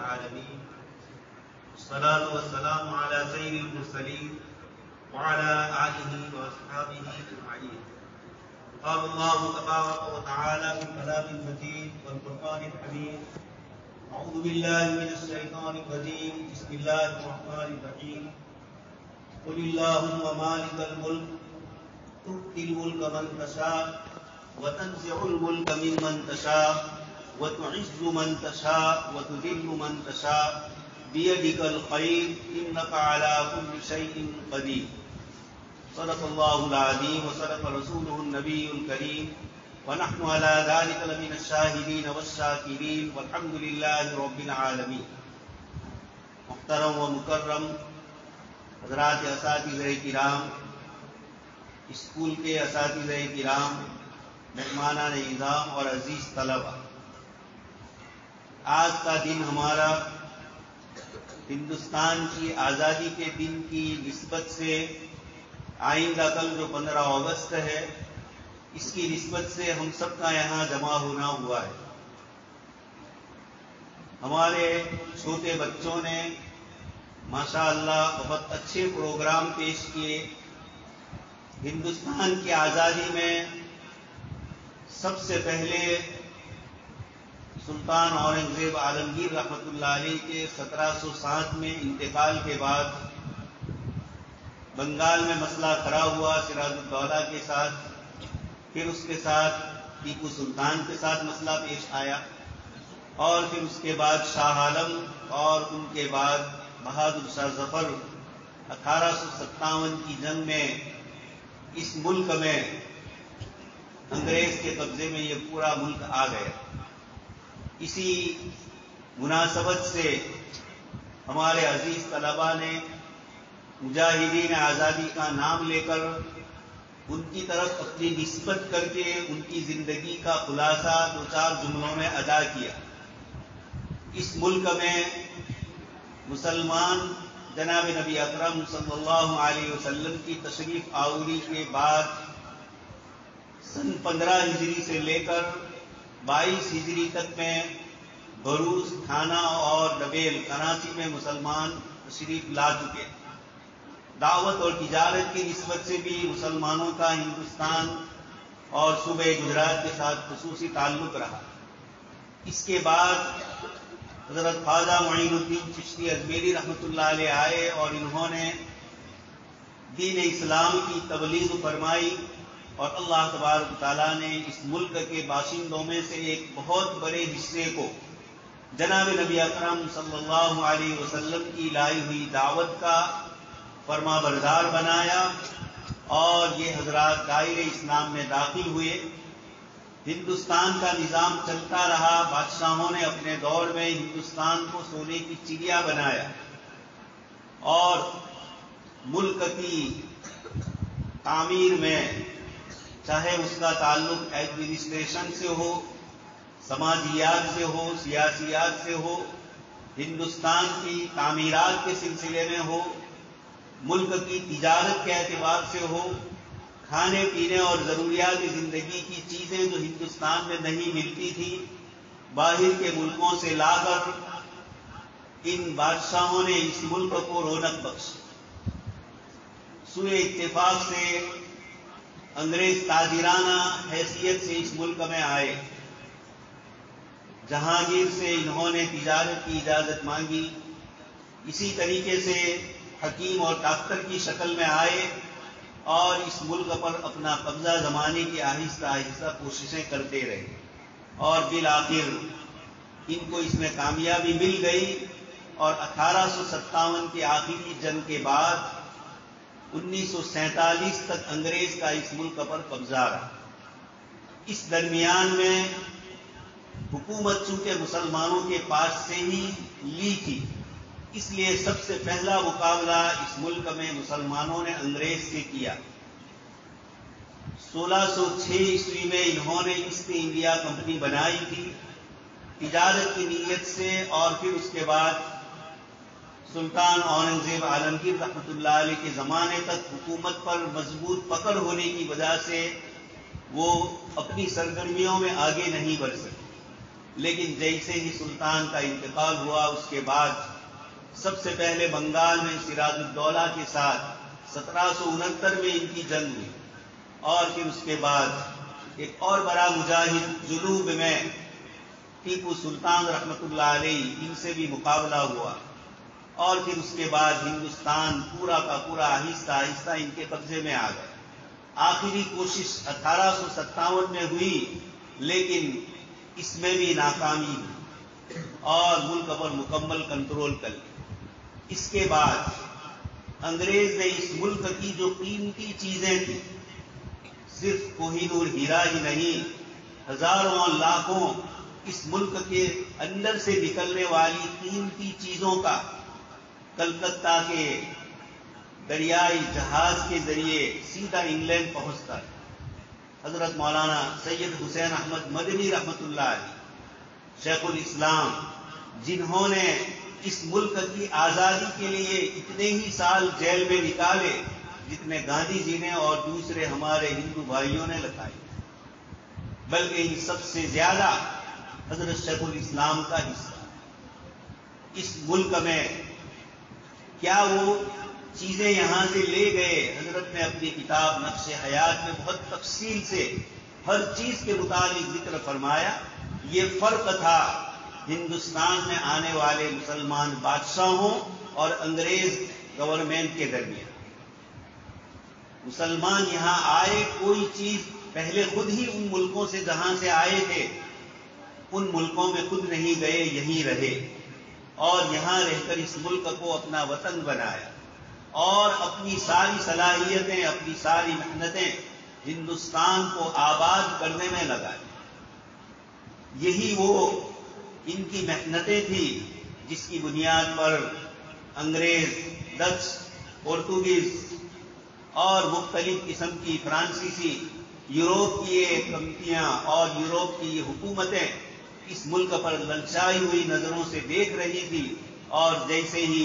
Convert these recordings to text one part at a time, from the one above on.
العالمين والصلاة والسلام على سيد المرسلين وعلى آله وأصحابه أجمعين. قال الله تبارك وتعالى في الكلام المجيد والفرقان الحميد: أعوذ بالله من الشيطان الرجيم، بسم الله الرحمن الرحيم. قل اللهم مالك الملك تؤتي الملك من تشاء وتنزع الملك ممن تشاء وتعز من تشاء وتذل من تشاء بيدك الخير إنك على كل شيء قدير. صدق الله العظيم وصدق رسوله النبي الكريم ونحن على ذلك لمن الشاهدين والشاكرين والحمد لله رب العالمين. محترم و مکرم حضرات اساتذہ کرام، اسکول کے اساتذہ کرام، مہمانان نظام اور عزیز طلبہ، آج کا دن ہمارا ہندوستان کی آزادی کے دن کی نسبت سے آئندہ کل جو 15 اگست ہے، اس کی نسبت سے ہم سب کا یہاں جمع ہونا ہوا ہے. ہمارے چھوٹے بچوں نے ماشاءاللہ بہت اچھے پروگرام پیش کیے. ہندوستان کی آزادی میں سب سے پہلے سلطان اورنگزیب عالمگیر رحمۃ اللہ علیہ کے 1760 میں انتقال کے بعد بنگال میں مسئلہ کھڑا ہوا سراج الدولہ کے ساتھ. پھر اس کے ساتھ ٹیپو سلطان کے ساتھ مسئلہ پیش آیا، اور پھر اس کے بعد شاہ عالم اور ان کے بعد بہادر شاہ ظفر 1857 کی جنگ میں اس ملک میں انگریز کے قبضے میں یہ پورا ملک آ گیا. اسی مناسبت سے ہمارے عزیز طلباء نے مجاہدین آزادی کا نام لے کر ان کی طرف اپنی نسبت کر کے ان کی زندگی کا خلاصہ 2-4 جملوں میں ادا کیا. اس ملک میں مسلمان جناب نبی اکرم صلی اللہ علیہ وسلم کی تشریف آوری کے بعد سن 15 ہجری سے لے کر 22 ہجری تک میں بھروچ، تھانہ اور ڈبیل کراچی میں مسلمان تشریف لا چکے. دعوت اور تجارت کی نسبت سے بھی مسلمانوں کا ہندوستان اور صوبہ گجرات کے ساتھ خصوصی تعلق رہا. اس کے بعد حضرت خواجہ معین الدین چشتی اجمیری رحمۃ اللہ علیہ آئے اور انہوں نے دین اسلام کی تبلیغ فرمائی، اور اللہ تبارک تعالیٰ نے اس ملک کے باشندوں میں سے ایک بہت بڑے حصے کو جناب نبی اکرم صلی اللہ علیہ وسلم کی لائی ہوئی دعوت کا فرما بردار بنایا، اور یہ حضرات دائرہ اسلام میں داخل ہوئے. ہندوستان کا نظام چلتا رہا. بادشاہوں نے اپنے دور میں ہندوستان کو سونے کی چڑیا بنایا، اور ملک کی تعمیر میں چاہے اس کا تعلق ایڈمنسٹریشن سے ہو، سماجیات سے ہو، سیاسیات سے ہو، ہندوستان کی تعمیرات کے سلسلے میں ہو، ملک کی تجارت کے اعتبار سے ہو، کھانے پینے اور ضروریات زندگی کی چیزیں جو ہندوستان میں نہیں ملتی تھی باہر کے ملکوں سے لا کر ان بادشاہوں نے اس ملک کو رونق بخشی. سوئے اتفاق سے انگریز تاجرانہ حیثیت سے اس ملک میں آئے. جہانگیر سے انہوں نے تجارت کی اجازت مانگی. اسی طریقے سے حکیم اور ڈاکٹر کی شکل میں آئے اور اس ملک پر اپنا قبضہ جمانے کی آہستہ آہستہ کوششیں کرتے رہے، اور بالآخر ان کو اس میں کامیابی مل گئی. اور 1857 کی آخری جنگ کے بعد 1947 تک انگریز کا اس ملک پر قبضہ رہا. اس درمیان میں حکومت چونکہ مسلمانوں کے پاس سے ہی لی تھی، اس لیے سب سے پہلا مقابلہ اس ملک میں مسلمانوں نے انگریز سے کیا. 1606 عیسوی میں انہوں نے ایسٹ انڈیا کمپنی بنائی تھی تجارت کی نیت سے، اور پھر اس کے بعد سلطان اورنگزیب عالمگیر رحمۃ اللہ علیہ کے زمانے تک حکومت پر مضبوط پکڑ ہونے کی وجہ سے وہ اپنی سرگرمیوں میں آگے نہیں بڑھ سکے. لیکن جیسے ہی سلطان کا انتقال ہوا اس کے بعد سب سے پہلے بنگال میں سراج الدولہ کے ساتھ 1769 میں ان کی جنگ ہوئی، اور پھر اس کے بعد ایک اور بڑا مجاہد جنوب میں ٹیپو سلطان رحمت اللہ علیہ، ان سے بھی مقابلہ ہوا، اور پھر اس کے بعد ہندوستان پورا کا پورا آہستہ آہستہ ان کے قبضے میں آ گیا۔ آخری کوشش 1857 میں ہوئی، لیکن اس میں بھی ناکامی ہوئی اور ملک پر مکمل کنٹرول کر لیا۔ اس کے بعد انگریز نے اس ملک کی جو قیمتی چیزیں تھیں، صرف کوہ نور ہیرا ہی نہیں، ہزاروں لاکھوں اس ملک کے اندر سے نکلنے والی قیمتی چیزوں کا کلکتہ کے دریائی جہاز کے ذریعے سیدھا انگلینڈ پہنچتا ہے۔ حضرت مولانا سید حسین احمد مدنی رحمت اللہ علیہ، شیخ الاسلام، جنہوں نے اس ملک کی آزادی کے لیے اتنے ہی سال جیل میں نکالے جتنے گاندھی جی نے اور دوسرے ہمارے ہندو بھائیوں نے لگائے، بلکہ ان سب سے زیادہ حضرت شیخ الاسلام کا حصہ۔ اس ملک میں کیا وہ چیزیں یہاں سے لے گئے، حضرت نے اپنی کتاب نقش حیات میں بہت تفصیل سے ہر چیز کے متعلق ذکر فرمایا۔ یہ فرق تھا ہندوستان میں آنے والے مسلمان بادشاہوں اور انگریز گورنمنٹ کے درمیان۔ مسلمان یہاں آئے، کوئی چیز پہلے خود ہی ان ملکوں سے جہاں سے آئے تھے ان ملکوں میں خود نہیں گئے، یہیں رہے اور یہاں رہ کر اس ملک کو اپنا وطن بنایا اور اپنی ساری صلاحیتیں، اپنی ساری محنتیں ہندوستان کو آباد کرنے میں لگائی۔ یہی وہ ان کی محنتیں تھیں جس کی بنیاد پر انگریز، ڈچ، پورتگیز اور مختلف قسم کی فرانسیسی، یوروپ کی یہ کمپنیاں اور یوروپ کی یہ حکومتیں اس ملک پر للچائی ہوئی نظروں سے دیکھ رہی تھی، اور جیسے ہی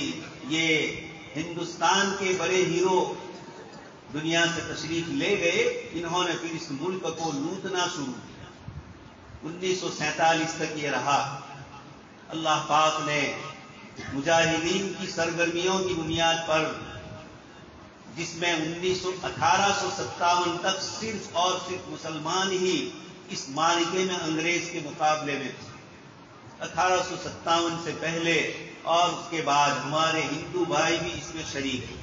یہ ہندوستان کے بڑے ہیرو دنیا سے تشریف لے گئے، انہوں نے پھر اس ملک کو لوٹنا شروع کیا۔ 1947 تک یہ رہا۔ اللہ پاک نے مجاہدین کی سرگرمیوں کی بنیاد پر، جس میں 1857 تک صرف اور صرف مسلمان ہی اس معرکے میں انگریز کے مقابلے میں تھے، 1857 سے پہلے اور اس کے بعد ہمارے ہندو بھائی بھی اس میں شریک ہیں،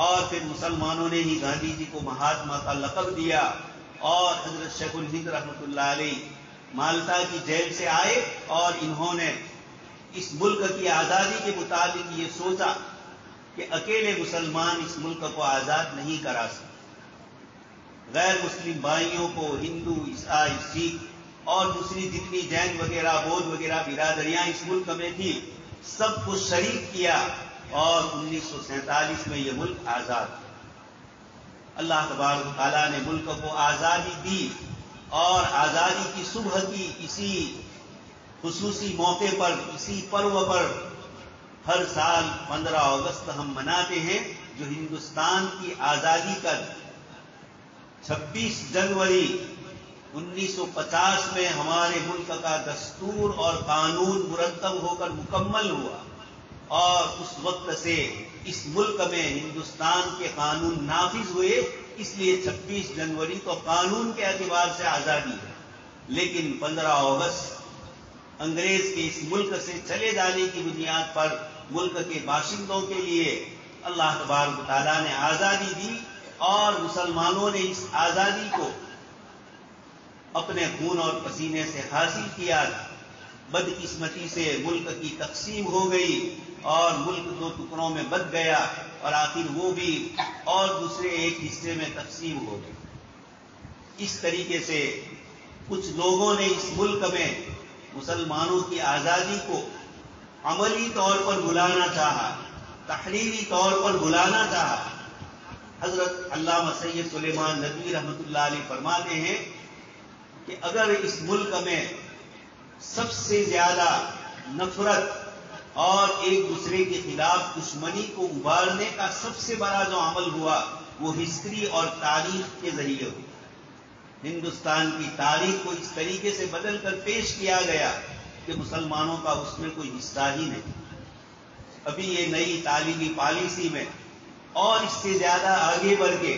اور پھر مسلمانوں نے ہی گاندھی جی کو مہاتما کا لقب دیا، اور حضرت شیخ الہند رحمۃ اللہ علیہ مالٹا کی جیل سے آئے اور انہوں نے اس ملک کی آزادی کے متعلق یہ سوچا کہ اکیلے مسلمان اس ملک کو آزاد نہیں کرا سکتے، غیر مسلم بھائیوں کو، ہندو، عیسائی، سکھ اور دوسری جتنی جین وغیرہ، بودھ وغیرہ برادریاں اس ملک میں تھی، سب کو شریک کیا، اور 1947 میں یہ ملک آزاد ہوا۔ اللہ تبارک و تعالیٰ نے ملک کو آزادی دی، اور آزادی کی صبح کی اسی خصوصی موقع پر، اسی پرو پر ہر سال 15 اگست ہم مناتے ہیں، جو ہندوستان کی آزادی کا 26 جنوری 1950 میں ہمارے ملک کا دستور اور قانون مرتب ہو کر مکمل ہوا، اور اس وقت سے اس ملک میں ہندوستان کے قانون نافذ ہوئے، اس لیے 26 جنوری تو قانون کے اعتبار سے آزادی ہے، لیکن 15 اگست انگریز کے اس ملک سے چلے جانے کی بنیاد پر ملک کے باشندوں کے لیے اللہ تبارک و تعالیٰ نے آزادی دی، اور مسلمانوں نے اس آزادی کو اپنے خون اور پسینے سے حاصل کیا۔ بدقسمتی سے ملک کی تقسیم ہو گئی اور ملک 2 ٹکڑوں میں بٹ گیا، اور آخر وہ بھی اور دوسرے ایک حصے میں تقسیم ہو گئی۔ اس طریقے سے کچھ لوگوں نے اس ملک میں مسلمانوں کی آزادی کو عملی طور پر بلانا چاہا، تحریری طور پر بلانا چاہا۔ حضرت علامہ سید سلیمان ندوی رحمۃ اللہ علیہ فرماتے ہیں کہ اگر اس ملک میں سب سے زیادہ نفرت اور ایک دوسرے کے خلاف دشمنی کو ابھارنے کا سب سے بڑا جو عمل ہوا وہ ہسٹری اور تاریخ کے ذریعے ہوا۔ ہندوستان کی تاریخ کو اس طریقے سے بدل کر پیش کیا گیا کہ مسلمانوں کا اس میں کوئی حصہ ہی نہیں. ابھی یہ نئی تعلیمی پالیسی میں اور اس سے زیادہ آگے بڑھ کے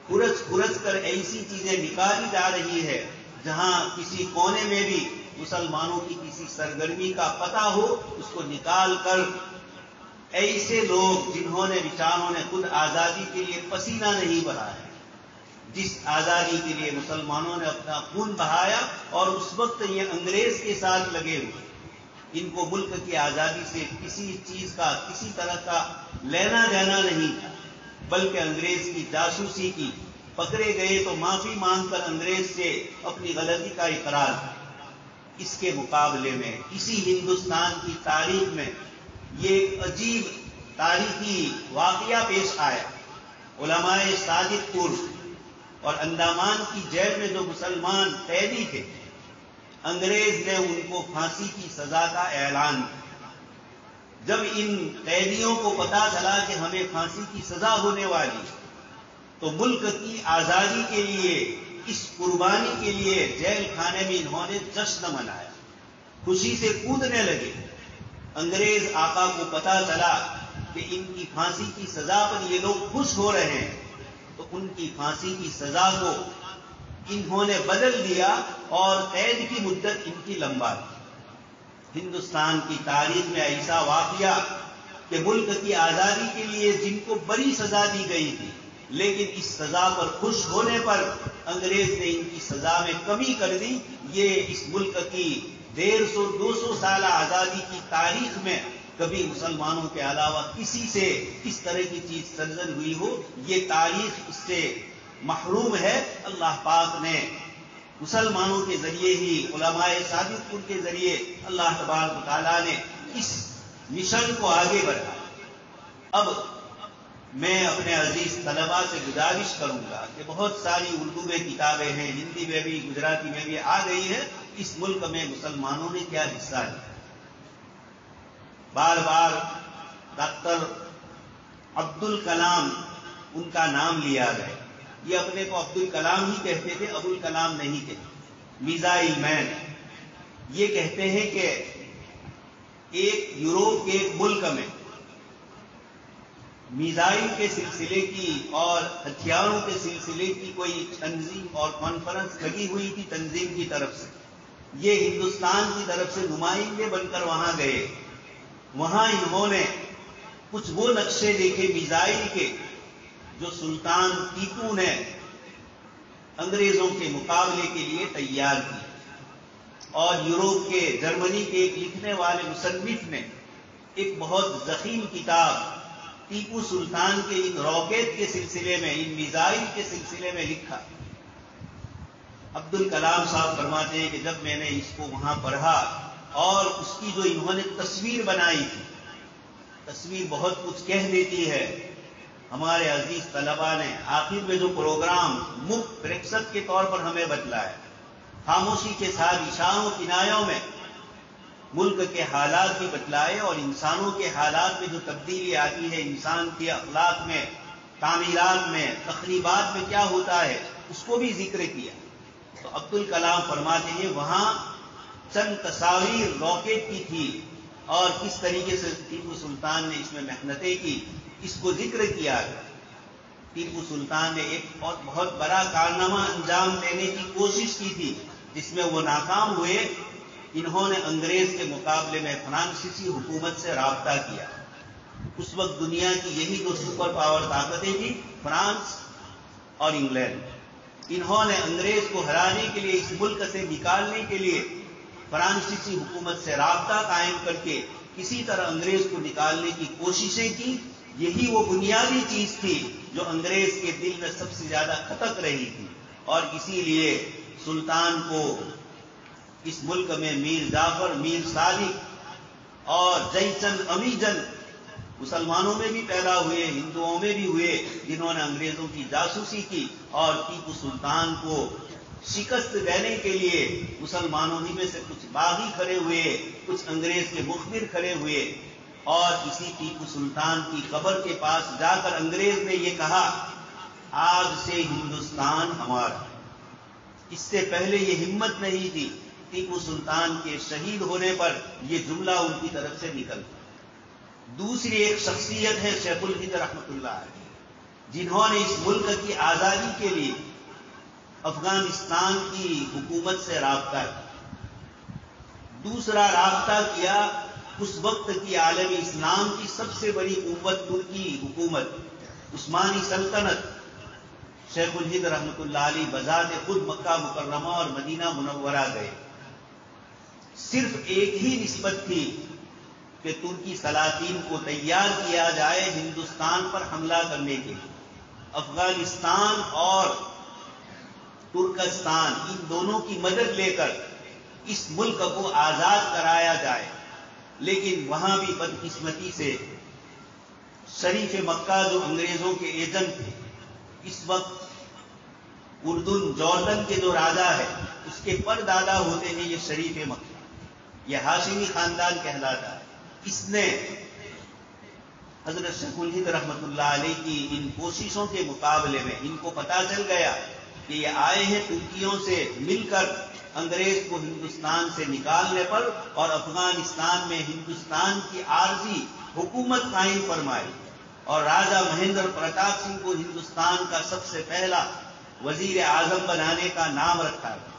کھرچ کر ایسی چیزیں نکالی جا رہی ہے جہاں کسی کونے میں بھی مسلمانوں کی کسی سرگرمی کا پتہ ہو اس کو نکال کر ایسے لوگ جنہوں نے بیچاروں نے خود آزادی کے لیے پسینہ نہیں بہایا، جس آزادی کے لیے مسلمانوں نے اپنا خون بہایا اور اس وقت یہ انگریز کے ساتھ لگے ہوئے، ان کو ملک کی آزادی سے کسی چیز کا کسی طرح کا لینا دینا نہیں تھا، بلکہ انگریز کی جاسوسی کی، پکڑے گئے تو معافی مانگ کر انگریز سے اپنی غلطی کا اقرار. اس کے مقابلے میں اسی ہندوستان کی تاریخ میں یہ عجیب تاریخی واقعہ پیش آیا. علماء صادق پور اور انڈمان کی جیل میں جو مسلمان قیدی تھے، انگریز نے ان کو پھانسی کی سزا کا اعلان کیا. جب ان قیدیوں کو پتا چلا کہ ہمیں پھانسی کی سزا ہونے والی، تو ملک کی آزادی کے لیے، اس قربانی کے لیے جیل خانے میں انہوں نے جشن منایا، خوشی سے کودنے لگے. انگریز آقا کو پتا چلا کہ ان کی پھانسی کی سزا پر یہ لوگ خوش ہو رہے ہیں، تو ان کی پھانسی کی سزا کو انہوں نے بدل دیا اور قید کی مدت ان کی لمبا دی. ہندوستان کی تاریخ میں ایسا واقعہ کہ ملک کی آزادی کے لیے جن کو بڑی سزا دی گئی تھی، لیکن اس سزا پر خوش ہونے پر انگریز نے ان کی سزا میں کمی کر دی. یہ اس ملک کی 150-200 سالہ آزادی کی تاریخ میں کبھی مسلمانوں کے علاوہ کسی سے اس طرح کی چیز سرزد ہوئی ہو، یہ تاریخ اس سے محروم ہے. اللہ پاک نے مسلمانوں کے ذریعے ہی، علماء صادق پور کے ذریعے اللہ تبارک و تعالیٰ نے اس مشن کو آگے بڑھایا. اب میں اپنے عزیز طلباء سے گزارش کروں گا کہ بہت ساری اردو میں کتابیں ہیں، ہندی میں بھی، گجراتی میں بھی آ گئی ہیں. اس ملک میں مسلمانوں نے کیا حصہ لیا؟ بار بار ڈاکٹر عبد الکلام ان کا نام لیا گیا. یہ اپنے کو عبد الکلام ہی کہتے تھے، ابو الکلام نہیں کہتے. میزائل مین یہ کہتے ہیں کہ ایک یوروپ کے ایک ملک میں میزائل کے سلسلے کی اور ہتھیاروں کے سلسلے کی کوئی تنظیم اور کانفرنس لگی ہوئی تھی تنظیم کی طرف سے. یہ ہندوستان کی طرف سے نمائندے بن کر وہاں گئے. وہاں انہوں نے کچھ وہ نقشے دیکھے میزائل کے جو سلطان ٹیپو نے انگریزوں کے مقابلے کے لیے تیار کی. اور یوروپ کے، جرمنی کے ایک لکھنے والے مصنف نے ایک بہت ضخیم کتاب ٹیپو سلطان کے ان راکٹ کے سلسلے میں، ان میزائل کے سلسلے میں لکھا. عبد الکلام صاحب فرماتے ہیں کہ جب میں نے اس کو وہاں پڑھا اور اس کی جو انہوں نے تصویر بنائی تھی، تصویر بہت کچھ کہہ دیتی ہے. ہمارے عزیز طلباء نے آخر میں جو پروگرام مفت پریکشت کے طور پر ہمیں بتلایا، خاموشی کے ساتھ اشاروں کنایوں میں ملک کے حالات بھی بتلائے اور انسانوں کے حالات میں جو تبدیلی آتی ہے، انسان کے اخلاق میں، تعمیرات میں، تقریبات میں کیا ہوتا ہے، اس کو بھی ذکر کیا. تو عبد الکلام فرماتے ہیں وہاں چند تصاویر راکٹ کی تھی اور کس طریقے سے ٹیپو سلطان نے اس میں محنتیں کی، اس کو ذکر کیا گیا. ٹیپو سلطان نے ایک بہت بڑا کارنامہ انجام دینے کی کوشش کی تھی جس میں وہ ناکام ہوئے. انہوں نے انگریز کے مقابلے میں فرانسیسی حکومت سے رابطہ کیا. اس وقت دنیا کی یہی دو سپر پاور طاقتیں تھیں، فرانس اور انگلینڈ. انہوں نے انگریز کو ہرانے کے لیے، اس ملک سے نکالنے کے لیے فرانسیسی حکومت سے رابطہ قائم کر کے کسی طرح انگریز کو نکالنے کی کوششیں کی. یہی وہ بنیادی چیز تھی جو انگریز کے دل میں سب سے زیادہ کھٹک رہی تھی. اور اسی لیے سلطان کو اس ملک میں میر جعفر، میر صادق اور جئی چند امی جن مسلمانوں میں بھی پیدا ہوئے، ہندوؤں میں بھی ہوئے، جنہوں نے انگریزوں کی جاسوسی کی اور ٹیپو سلطان کو شکست دینے کے لیے مسلمانوں ہی میں سے کچھ باغی کھڑے ہوئے، کچھ انگریز کے مخبر کھڑے ہوئے. اور اسی ٹیپو سلطان کی قبر کے پاس جا کر انگریز نے یہ کہا، آج سے ہندوستان ہمارا. اس سے پہلے یہ ہمت نہیں تھی. ٹیپو سلطان کے شہید ہونے پر یہ جملہ ان کی طرف سے نکلتا. دوسری ایک شخصیت ہے شیخ الہند رحمۃ اللہ علیہ، جنہوں نے اس ملک کی آزادی کے لیے افغانستان کی حکومت سے رابطہ کیا. دوسرا رابطہ کیا اس وقت کی عالم اسلام کی سب سے بڑی قوت ترکی حکومت عثمانی سلطنت. شیخ الہند رحمۃ اللہ علیہ بذات خود مکہ مکرمہ اور مدینہ منورہ گئے. صرف ایک ہی نسبت تھی کہ ترکی سلاطین کو تیار کیا جائے ہندوستان پر حملہ کرنے کے لیے. افغانستان اور ترکستان ان دونوں کی مدد لے کر اس ملک کو آزاد کرایا جائے. لیکن وہاں بھی بدقسمتی سے شریف مکہ جو انگریزوں کے ایجنٹ تھے، اس وقت اردن جارڈن کے جو راجا ہے اس کے پردادا ہوتے ہیں یہ شریف مکہ، یہ ہاشمی خاندان کہلاتا ہے. اس نے حضرت شیخ الہند رحمۃ اللہ علیہ کی ان کوششوں کے مقابلے میں ان کو پتا چل گیا کہ یہ آئے ہیں ترکیوں سے مل کر انگریز کو ہندوستان سے نکالنے پر اور افغانستان میں ہندوستان کی عارضی حکومت قائم فرمائی اور راجا مہندر پرتاپ سنگھ کو ہندوستان کا سب سے پہلا وزیر اعظم بنانے کا نام رکھا گیا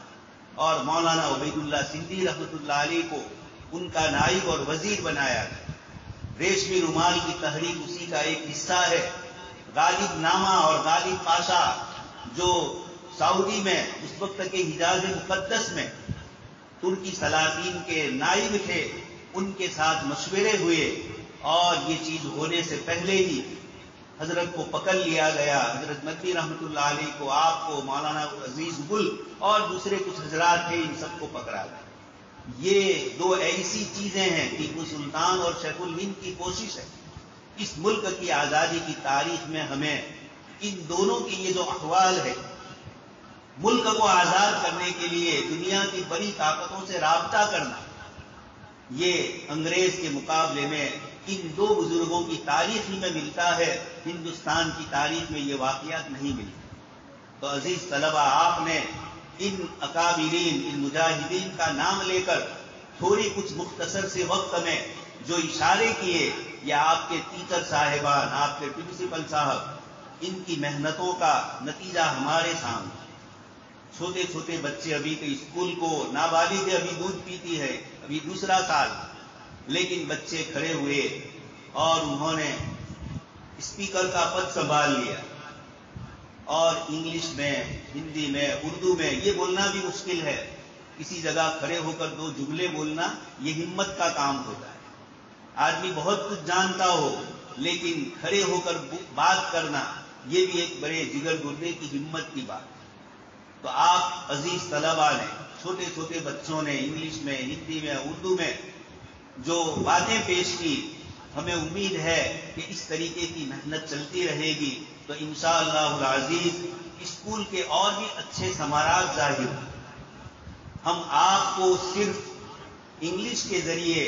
اور مولانا عبید اللہ سندھی رحمۃ اللہ علیہ کو ان کا نائب اور وزیر بنایا گیا. ریشمی رومال کی تحریک اسی کا ایک حصہ ہے. غالب نامہ اور غالب پاشا جو سعودی میں اس وقت کے حجاز مقدس میں ترکی سلاطین کے نائب تھے، ان کے ساتھ مشورے ہوئے اور یہ چیز ہونے سے پہلے ہی حضرت کو پکڑ لیا گیا. حضرت ندوی رحمۃ اللہ علیہ کو، آپ کو، مولانا عزیز گل اور دوسرے کچھ حضرات تھے، ان سب کو پکڑا گیا. یہ دو ایسی چیزیں ہیں. ٹیپو سلطان اور شیخ الہند کی کوشش ہے اس ملک کی آزادی کی تاریخ میں ہمیں ان دونوں کی یہ جو احوال ہے، ملک کو آزاد کرنے کے لیے دنیا کی بڑی طاقتوں سے رابطہ کرنا، یہ انگریز کے مقابلے میں ان دو بزرگوں کی تاریخ ہی میں ملتا ہے. ہندوستان کی تاریخ میں یہ واقعات نہیں ملتے. تو عزیز طلبہ، آپ نے ان اکابرین، ان مجاہدین کا نام لے کر تھوڑی کچھ مختصر سے وقت میں جو اشارے کیے، یا آپ کے ٹیچر صاحبان، آپ کے پرنسپل صاحب، ان کی محنتوں کا نتیجہ ہمارے سامنے. چھوٹے چھوٹے بچے ابھی تو اسکول کو، نابالغ ابھی دودھ پیتی ہے، ابھی دوسرا سال، لیکن بچے کھڑے ہوئے اور انہوں نے اسپیکر کا پد سنبھال لیا اور انگلش میں، ہندی میں، اردو میں، یہ بولنا بھی مشکل ہے. کسی جگہ کھڑے ہو کر دو جملے بولنا یہ ہمت کا کام ہوتا ہے. آدمی بہت کچھ جانتا ہو لیکن کھڑے ہو کر بات کرنا یہ بھی ایک بڑے جگر گردے کی ہمت کی بات. تو آپ عزیز طلبہ نے، چھوٹے چھوٹے بچوں نے انگلش میں، ہندی میں، اردو میں جو باتیں پیش کی، ہمیں امید ہے کہ اس طریقے کی محنت چلتی رہے گی تو انشاءاللہ العزیز اسکول کے اور بھی اچھے ثمرات ظاہر ہوں. ہم آپ کو صرف انگلش کے ذریعے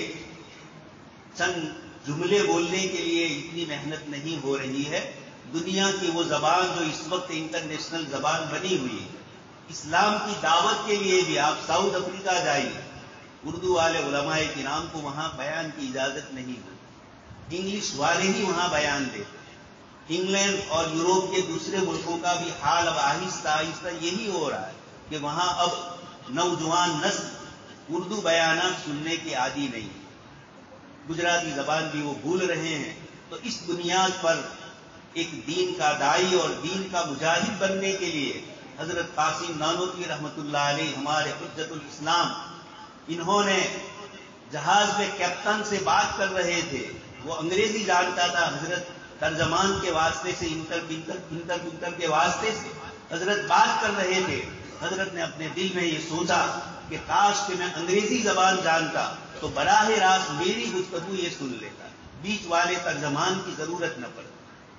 چند جملے بولنے کے لیے اتنی محنت نہیں ہو رہی ہے. دنیا کی وہ زبان جو اس وقت انٹرنیشنل زبان بنی ہوئی ہے، اسلام کی دعوت کے لیے بھی آپ ساؤتھ افریقہ جائیے، اردو والے علماء کرام کو وہاں بیان کی اجازت نہیں ہوتی، انگلش والے ہی وہاں بیان دیتے. انگلینڈ اور یوروپ کے دوسرے ملکوں کا بھی حال اب آہستہ آہستہ یہی ہو رہا ہے کہ وہاں اب نوجوان نسل اردو بیانات سننے کی عادی نہیں ہے، گجراتی زبان بھی وہ بھول رہے ہیں. تو اس بنیاد پر ایک دین کا داعی اور دین کا مجاہد بننے کے لیے حضرت قاسم نانوتوی رحمۃ اللہ علیہ، ہمارے حجت الاسلام، انہوں نے جہاز میں کیپٹن سے بات کر رہے تھے، وہ انگریزی جانتا تھا، حضرت ترجمان کے واسطے سے، انٹرپریٹر کے واسطے سے حضرت بات کر رہے تھے. حضرت نے اپنے دل میں یہ سوچا کہ کاش کہ میں انگریزی زبان جانتا تو براہ راست میری گفتگو یہ سن لیتا، بیچ والے ترجمان کی ضرورت نہ پڑتی.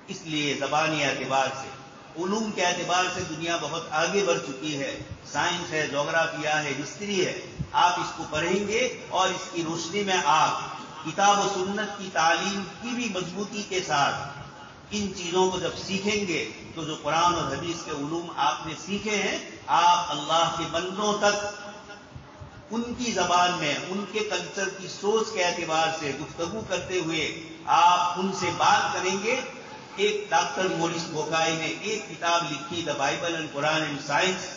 اس لیے زبانی اعتبار سے، علوم کے اعتبار سے دنیا بہت آگے بڑھ چکی ہے. سائنس ہے، جغرافیہ ہے، ہسٹری ہے. آپ اس کو پڑھیں گے اور اس کی روشنی میں آپ کتاب و سنت کی تعلیم کی بھی مضبوطی کے ساتھ ان چیزوں کو جب سیکھیں گے تو جو قرآن اور حدیث کے علوم آپ نے سیکھے ہیں، آپ اللہ کے بندوں تک ان کی زبان میں، ان کے کلچر کی سوچ کے اعتبار سے گفتگو کرتے ہوئے آپ ان سے بات کریں گے۔ ایک ڈاکٹر مورس بوکائی نے ایک کتاب لکھی، the Bible and Quran and science,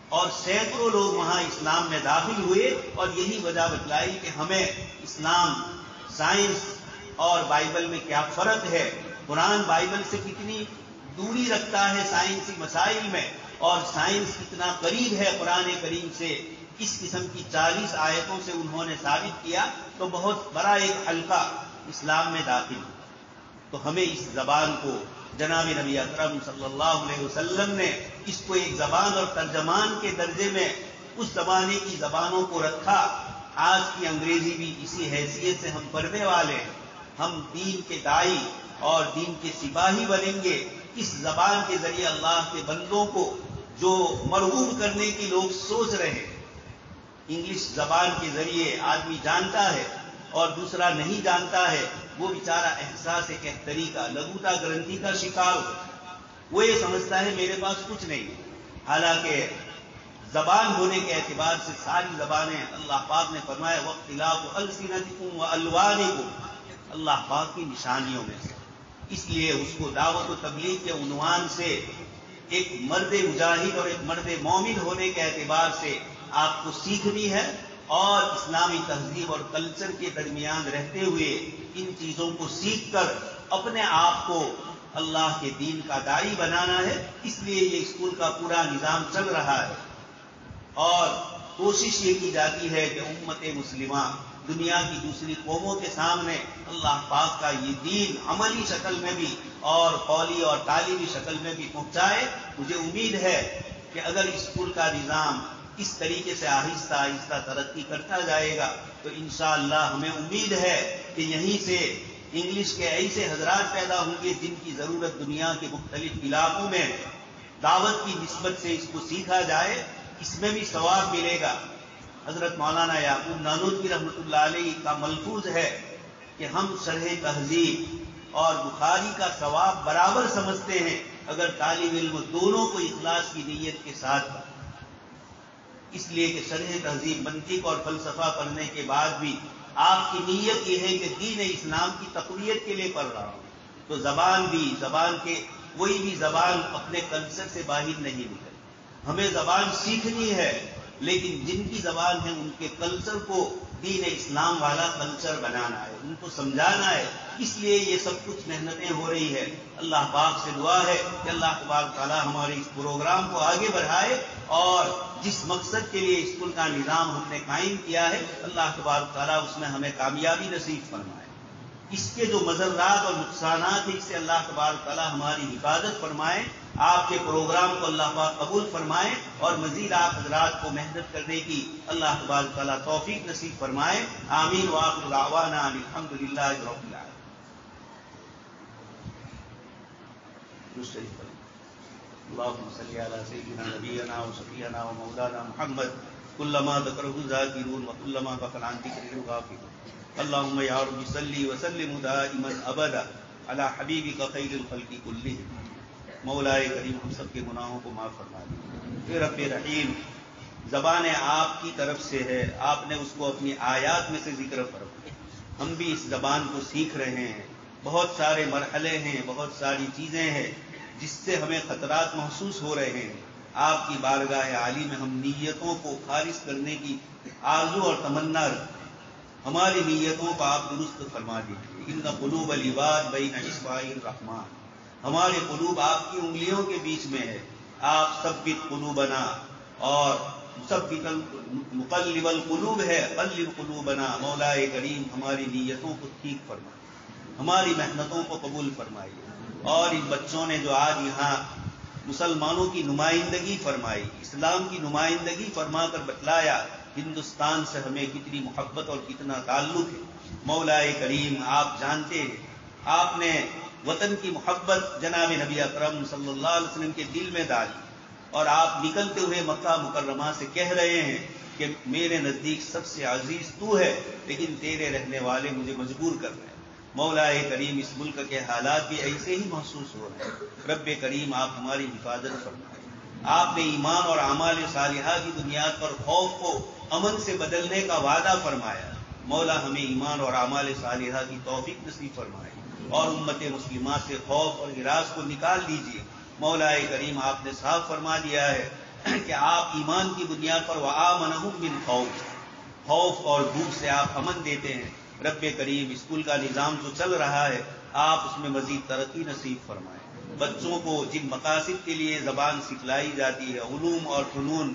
اور سینکڑوں لوگ وہاں اسلام میں داخل ہوئے، اور یہی وجہ بتلائی کہ ہمیں اسلام، سائنس اور بائبل میں کیا فرق ہے، قرآن بائبل سے کتنی دوری رکھتا ہے سائنسی مسائل میں، اور سائنس کتنا قریب ہے قرآن کریم سے۔ اس قسم کی 40 آیتوں سے انہوں نے ثابت کیا، تو بہت بڑا ایک حلقہ اسلام میں داخل ہوا۔ تو ہمیں اس زبان کو، جناب نبی اکرم صلی اللہ علیہ وسلم نے اس کو ایک زبان اور ترجمان کے درجے میں اس زمانے کی زبانوں کو رکھا۔ آج کی انگریزی بھی اسی حیثیت سے ہم پڑھنے والے ہیں۔ ہم دین کے داعی اور دین کے سپاہی بنیں گے اس زبان کے ذریعے اللہ کے بندوں کو جو مرغوب کرنے کی لوگ سوچ رہے ہیں۔ انگلش زبان کے ذریعے آدمی جانتا ہے اور دوسرا نہیں جانتا ہے، وہ بیچارہ احساس قحطی کا، لگوتا گرنتھی کا شکار ہو، وہ یہ سمجھتا ہے میرے پاس کچھ نہیں، حالانکہ زبان ہونے کے اعتبار سے ساری زبانیں اللہ پاک نے فرمایا واختلاف السنتکم والوانکم، اللہ پاک کی نشانیوں میں سے۔ اس لیے اس کو دعوت و تبلیغ کے عنوان سے ایک مرد مجاہد اور ایک مرد مومن ہونے کے اعتبار سے آپ کو سیکھنی ہے، اور اسلامی تہذیب اور کلچر کے درمیان رہتے ہوئے ان چیزوں کو سیکھ کر اپنے آپ کو اللہ کے دین کا داعی بنانا ہے۔ اس لیے یہ اسکول کا پورا نظام چل رہا ہے، اور کوشش یہ کی جاتی ہے کہ امت مسلمہ دنیا کی دوسری قوموں کے سامنے اللہ پاک کا یہ دین عملی شکل میں بھی اور قولی اور تعلیمی شکل میں بھی پہنچائے۔ مجھے امید ہے کہ اگر اسکول کا نظام اس طریقے سے آہستہ آہستہ ترقی کرتا جائے گا تو انشاءاللہ ہمیں امید ہے کہ یہیں سے انگلش کے ایسے حضرات پیدا ہوں گے جن کی ضرورت دنیا کے مختلف علاقوں میں دعوت کی نسبت سے اس کو سیکھا جائے، اس میں بھی ثواب ملے گا۔ حضرت مولانا یعقوب نانوتوی رحمۃ اللہ علیہ کا ملفوظ ہے کہ ہم شرح تہذیب اور بخاری کا ثواب برابر سمجھتے ہیں اگر طالب علم دونوں کو اخلاص کی نیت کے ساتھ، اس لیے کہ شرح تہذیب، منطق اور فلسفہ پڑھنے کے بعد بھی آپ کی نیت یہ ہے کہ دین اسلام کی تقویت کے لیے پڑھ رہا ہوں، تو زبان کے کوئی بھی زبان اپنے کلچر سے باہر نہیں نکلے۔ ہمیں زبان سیکھنی ہے، لیکن جن کی زبان ہے ان کے کلچر کو دین اسلام والا کلچر بنانا ہے، ان کو سمجھانا ہے۔ اس لیے یہ سب کچھ محنتیں ہو رہی ہے۔ اللہ پاک سے دعا ہے کہ اللہ تبارک تعالیٰ ہمارے اس پروگرام کو آگے بڑھائے، اور جس مقصد کے لیے اسکول کا نظام ہم نے قائم کیا ہے اللہ تبارک تعالیٰ اس میں ہمیں کامیابی نصیب فرمائے۔ اس کے جو مضرات اور نقصانات ہیں اس سے اللہ تبارک تعالیٰ ہماری حفاظت فرمائے۔ آپ کے پروگرام کو اللہ پاک قبول فرمائے، اور مزید آپ حضرات کو محنت کرنے کی اللہ تبارک تعالیٰ توفیق نصیب فرمائے۔ آمین وآخر دعوانا ان الحمدللہ رب العالمین۔ اللهم صل على سيدنا نبينا وشفيعنا ومولانا محمد كلما ذكره الذاكرون وكلما غفل عن ذكره الغافلون اللهم يا رب صل وسلم دائما ابدا على حبيبك خير الخلق كلهم۔ مولا کریم ہم سب کے گناہوں کو معاف فرما دے۔ اے رب رحیم، زبان آپ کی طرف سے ہے، آپ نے اس کو اپنی آیات میں سے ذکر فرمایا، ہم بھی اس زبان کو سیکھ رہے ہیں۔ بہت سارے مرحلے ہیں، بہت ساری چیزیں ہیں جس سے ہمیں خطرات محسوس ہو رہے ہیں۔ آپ کی بارگاہ عالی میں ہم نیتوں کو خالص کرنے کی آرزو اور تمنا رکھتے ہیں، ہماری نیتوں کو آپ درست فرما دیجیے۔ ان قلوب العباد بین اصبع الرحمن، ہمارے قلوب آپ کی انگلیوں کے بیچ میں ہے۔ آپ ثبت قلوبنا، اور ثبت مقلب القلوب ہے، قلب قلوبنا۔ مولا کریم ہماری نیتوں کو ٹھیک فرمائے، ہماری محنتوں کو قبول فرمائیے۔ اور ان بچوں نے جو آج یہاں مسلمانوں کی نمائندگی فرمائی، اسلام کی نمائندگی فرما کر بتلایا ہندوستان سے ہمیں کتنی محبت اور کتنا تعلق ہے۔ مولا کریم آپ جانتے ہیں، آپ نے وطن کی محبت جناب نبی اکرم صلی اللہ علیہ وسلم کے دل میں ڈالی، اور آپ نکلتے ہوئے مکہ مکرمہ سے کہہ رہے ہیں کہ میرے نزدیک سب سے عزیز تو ہے، لیکن تیرے رہنے والے مجھے مجبور کر رہے ہیں۔ مولا کریم اس ملک کے حالات بھی ایسے ہی محسوس ہو رہے ہیں. رب کریم آپ ہماری حفاظت فرمائیں. آپ نے ایمان اور اعمال صالحہ کی بنیاد پر خوف کو امن سے بدلنے کا وعدہ فرمایا. مولا ہمیں ایمان اور اعمال صالحہ کی توفیق نصیب فرمائے اور امت مسلمہ سے خوف اور ہراس کو نکال دیجیے. مولا کریم آپ نے صاف فرما دیا ہے کہ آپ ایمان کی بنیاد پر وآمنہم بالخوف، خوف اور بھوک سے آپ امن دیتے ہیں. رب کریم اسکول کا نظام جو چل رہا ہے آپ اس میں مزید ترقی نصیب فرمائیں. بچوں کو جن مقاصد کے لیے زبان سکھلائی جاتی ہے، علوم اور فنون،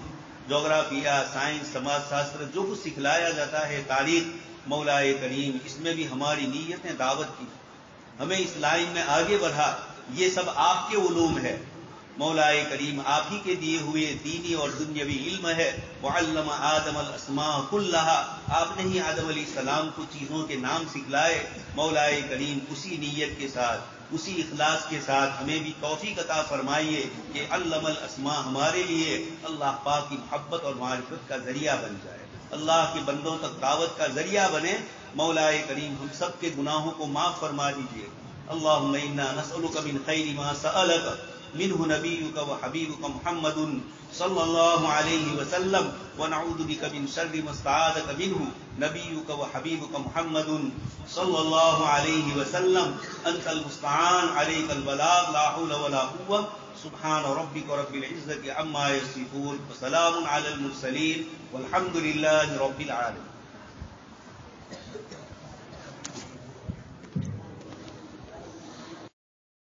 جغرافیہ، سائنس، سماج شاستر، جو کچھ سکھلایا جاتا ہے، تاریخ، مولا کریم اس میں بھی ہماری نیت نے دعوت کی، ہمیں اس لائن میں آگے بڑھا. یہ سب آپ کے علوم ہے مولا کریم، آپ ہی کے دیے ہوئے دینی اور دنیاوی علم ہے. وعلم آدم الاسماء کلھا، آپ نے ہی آدم علیہ السلام کو چیزوں کے نام سکھلائے. مولا کریم اسی نیت کے ساتھ، اسی اخلاص کے ساتھ ہمیں بھی توفیق عطا فرمائیے کہ علم الاسماء ہمارے لیے اللہ پاک کی محبت اور معرفت کا ذریعہ بن جائے، اللہ کے بندوں تک دعوت کا ذریعہ بنے. مولا کریم ہم سب کے گناہوں کو معاف فرما دیجیے. اللہم انا نسألک من خیر ما سألک منہ نبیک وحبیبک محمد صلی اللہ علیہ وسلم ونعوذ بک من شر ما استعاذک منہ نبیک وحبیبک محمد صلی اللہ علیہ وسلم. انت المستعان علیک البلاغ لا حول ولا قوة. سبحان ربک رب العزة عما یصفون وسلام علی المرسلین والحمد للہ رب العالمین.